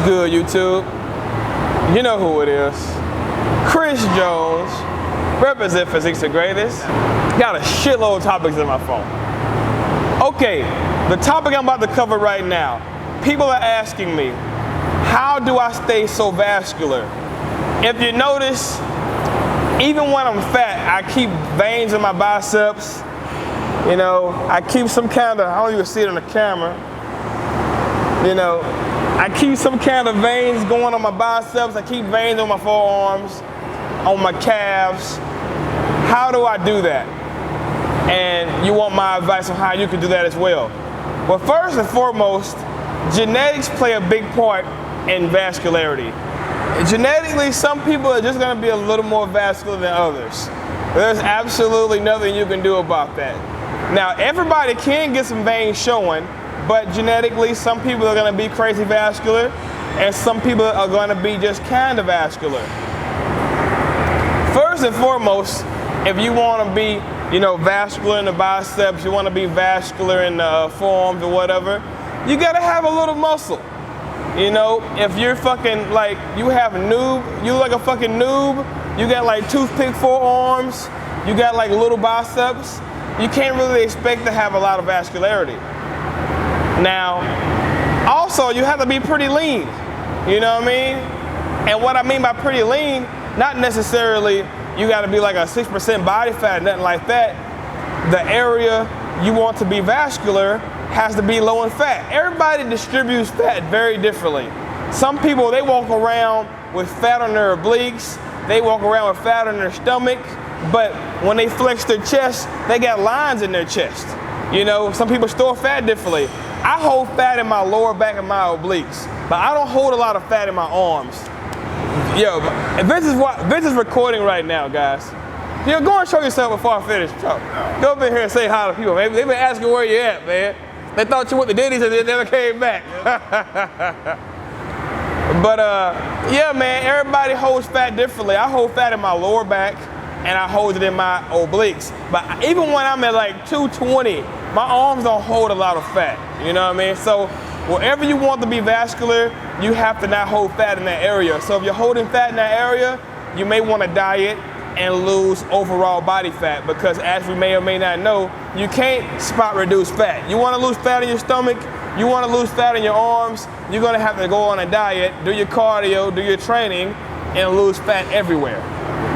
good, YouTube? You know who it is. Chris Jones, represent Physiques the Greatest. Got a shitload of topics in my phone. Okay, the topic I'm about to cover right now. People are asking me, how do I stay so vascular? If you notice, even when I'm fat, I keep veins in my biceps. You know, I keep some kind of, I don't even see it on the camera. You know, I keep some kind of veins going on my biceps. I keep veins on my forearms, on my calves. How do I do that? And you want my advice on how you can do that as well. Well, first and foremost, genetics play a big part in vascularity. Genetically, some people are just going to be a little more vascular than others. There's absolutely nothing you can do about that. Now, everybody can get some veins showing, but genetically, some people are going to be crazy vascular, and some people are going to be just kind of vascular. First and foremost, if you want to be, you know, vascular in the biceps, you want to be vascular in the forearms or whatever, you got to have a little muscle. You know, if you're fucking like, you have a noob, you look like a fucking noob, you got like toothpick forearms, you got like little biceps, you can't really expect to have a lot of vascularity. Now, also you have to be pretty lean, you know what I mean? And what I mean by pretty lean, not necessarily you gotta be like a 6% body fat, nothing like that. The area you want to be vascular has to be low in fat. Everybody distributes fat very differently. Some people, they walk around with fat on their obliques, they walk around with fat on their stomach, but when they flex their chest, they got lines in their chest. You know, some people store fat differently. I hold fat in my lower back and my obliques, but I don't hold a lot of fat in my arms. Yo, Vince is recording right now, guys. You know, go and show yourself before I finish. Go up in here and say hi to people. They've been asking where you at, man. They thought you went to Diddy's and they never came back. But yeah, man, everybody holds fat differently. I hold fat in my lower back and I hold it in my obliques. But even when I'm at like 220, my arms don't hold a lot of fat. You know what I mean? So wherever you want to be vascular, you have to not hold fat in that area. So if you're holding fat in that area, you may want to diet and lose overall body fat, because as we may or may not know, you can't spot reduce fat. You want to lose fat in your stomach, you want to lose fat in your arms, you're going to have to go on a diet, do your cardio, do your training, and lose fat everywhere.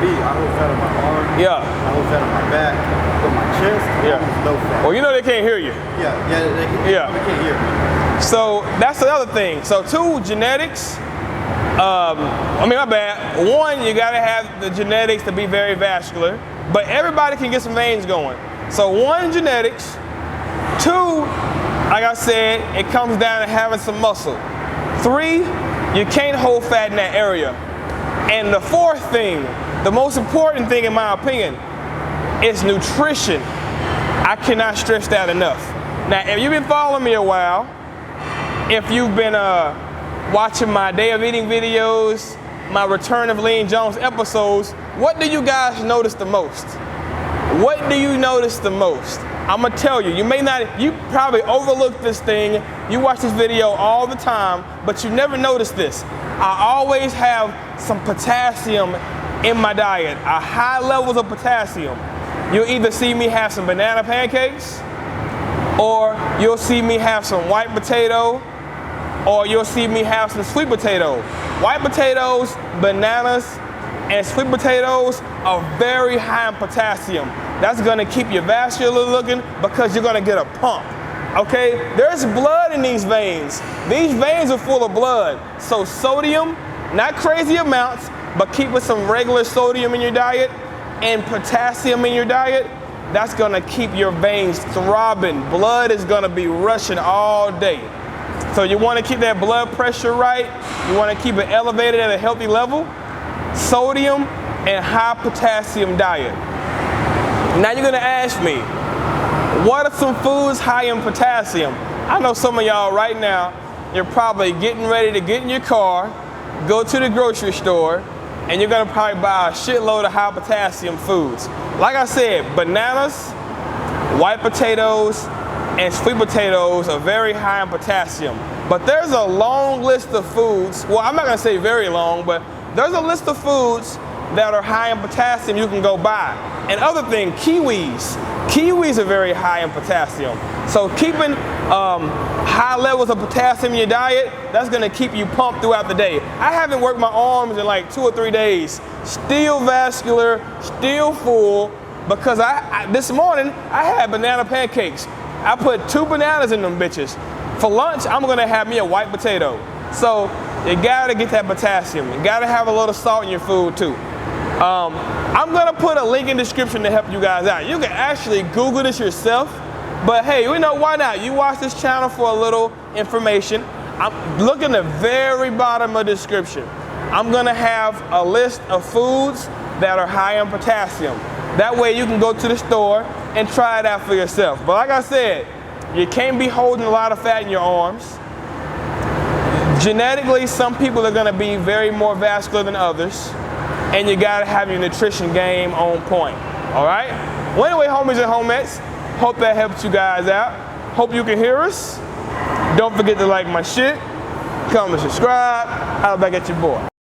Me, I hold fat on my arms, yeah. I hold fat on my back, but my chest, yeah. No fat. Well, you know they can't hear you. Yeah, they can't hear me. So that's the other thing. So 2, genetics. My bad. 1, you gotta have the genetics to be very vascular, but everybody can get some veins going. So 1, genetics. 2, like I said, it comes down to having some muscle. 3, you can't hold fat in that area. And the 4th thing, the most important thing in my opinion, is nutrition. I cannot stress that enough. Now, if you've been following me a while, if you've been watching my Day of Eating videos, my Return of Lean Jones episodes, what do you guys notice the most? What do you notice the most? I'm gonna tell you, you probably overlook this thing, you watch this video all the time, but you never notice this. I always have some potassium in my diet, high levels of potassium. You'll either see me have some banana pancakes, or you'll see me have some white potato, or you'll see me have some sweet potato. White potatoes, bananas, and sweet potatoes are very high in potassium. That's gonna keep you vascular looking because you're gonna get a pump, okay? There's blood in these veins. These veins are full of blood. So sodium, not crazy amounts, but keeping some regular sodium in your diet and potassium in your diet, that's gonna keep your veins throbbing. Blood is gonna be rushing all day. So you wanna keep that blood pressure right, you wanna keep it elevated at a healthy level, sodium and high potassium diet. Now you're gonna ask me, what are some foods high in potassium? I know some of y'all right now, you're probably getting ready to get in your car, go to the grocery store, and you're gonna probably buy a shitload of high potassium foods. Like I said, bananas, white potatoes, and sweet potatoes are very high in potassium. But there's a long list of foods. Well, I'm not gonna say very long, but there's a list of foods that are high in potassium you can go buy. And other thing, kiwis. Kiwis are very high in potassium. So keeping high levels of potassium in your diet, that's gonna keep you pumped throughout the day. I haven't worked my arms in like 2 or 3 days. Still vascular, still full, because this morning I had banana pancakes. I put 2 bananas in them bitches. For lunch, I'm gonna have me a white potato. So you gotta get that potassium. You gotta have a little salt in your food too. I'm gonna put a link in the description to help you guys out. You can actually Google this yourself, but hey, you know, why not? You watch this channel for a little information. Look in the very bottom of the description. I'm gonna have a list of foods that are high in potassium. That way you can go to the store and try it out for yourself. But like I said, you can't be holding a lot of fat in your arms. Genetically, some people are gonna be very more vascular than others. And you gotta have your nutrition game on point, all right? Well, anyway, homies and homettes, hope that helps you guys out. Hope you can hear us. Don't forget to like my shit, comment, subscribe. Holla back at your boy.